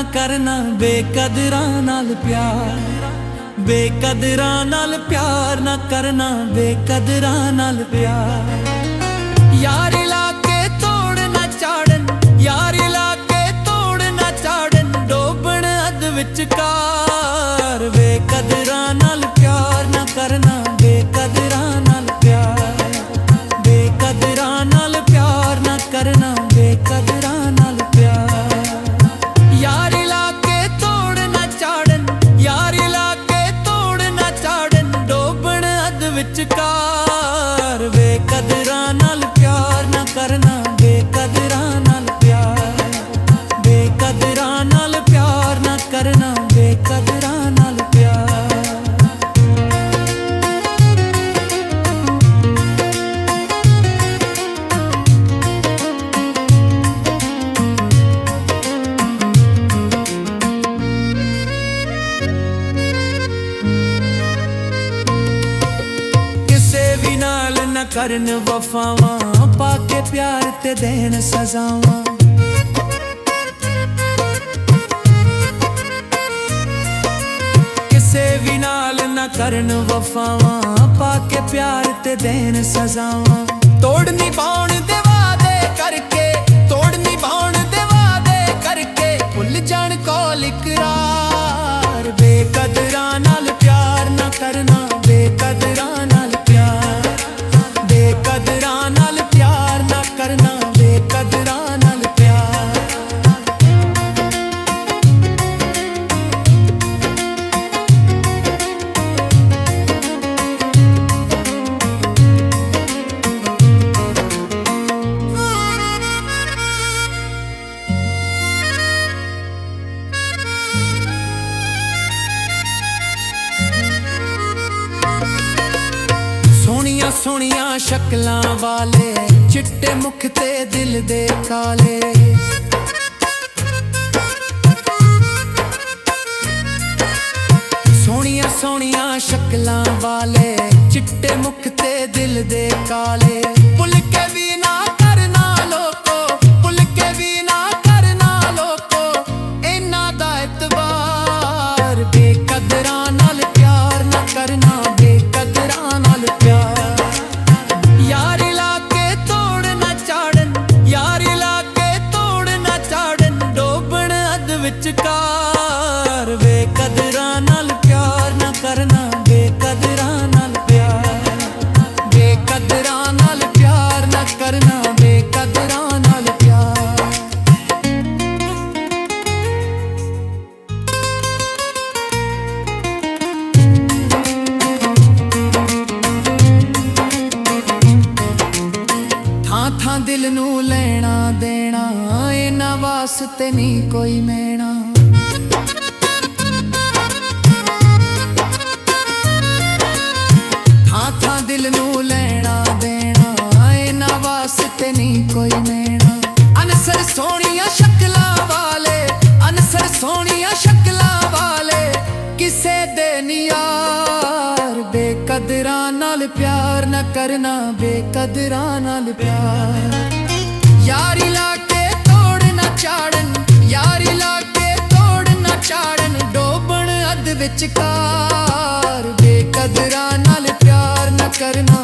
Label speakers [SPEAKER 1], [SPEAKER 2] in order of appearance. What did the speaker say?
[SPEAKER 1] करना बेकदरां नाल प्यार, बेकदरां नाल प्यार ना करना बेकदरां नाल प्यार। यारी लाके तोड़ ना चाड़न, यारी लाके तोड़ ना चाड़न, डोबण अध विचकार। बेकदरां नाल प्यार ना करना बेकदरां नाल प्यार, बेकदरां नाल प्यार ना करना बेकदरां नाल प्यार। यारी लाके तोड़ ना चाड़न, यारी लाके तोड़ ना चाड़न, डोबण अध विचकार। बेकदरां नाल प्यार ना करना बेकदरां नाल प्यार, बेकदरां नाल प्यार ना करना बेकदरां नाल प्यार। करन वफावां पाके प्यार ते देन सजावां। किसे भी नाल न करन वफावां पाके प्यार ते देन सजावां। तोड़ निभाउण दे वादे करके, तोड़ निभाउण दे वादे करके, भुल जाण कौल इकरार। बेकदरां नाल प्यार ना करना बेकदरां नाल प्यार, बेकदरां नाल प्यार ना करना बेकदरां नाल प्यार। सोहणियां शक्लां वाले, चिट्टे मुख ते दिल दे काले। सोहणियां सोहणियां शक्लां वाले, चिट्टे मुख ते दिल दे काले। भुल के भी ना करना लोको, भुल के भी ना करना लोको, इन्हां दा एतबार। बेकदरां नाल प्यार ना करना बेकदरां नाल प्यार। यारी लाके तोड़ ना चाड़न, यारी लाके तोड़ ना चाड़न, डोबण अध विचकार। बेकदरां नाल प्यार ना करना बेकदरां नाल प्यार, बेकदरां नाल प्यार ना करना बेकदरां नाल प्यार। थां दिल नू लेना देना, इन्हां वास्ते नहीं कोई मेना। थां दिल नू लेना देना, इन्हां वास्ते नहीं कोई मेना। अनसर सोहणियां शक्लां वाले, अनसर सोहणियां शक्लां वाले, किसे दे नी यार। बेकदरां नाल प्यार ना करना बेकदरां नाल प्यार। यारी लाके तोड़ ना चाड़न, यारी लाके तोड़ ना चाड़न, डोबण अध विचकार। बेकदरां नाल प्यार ना करना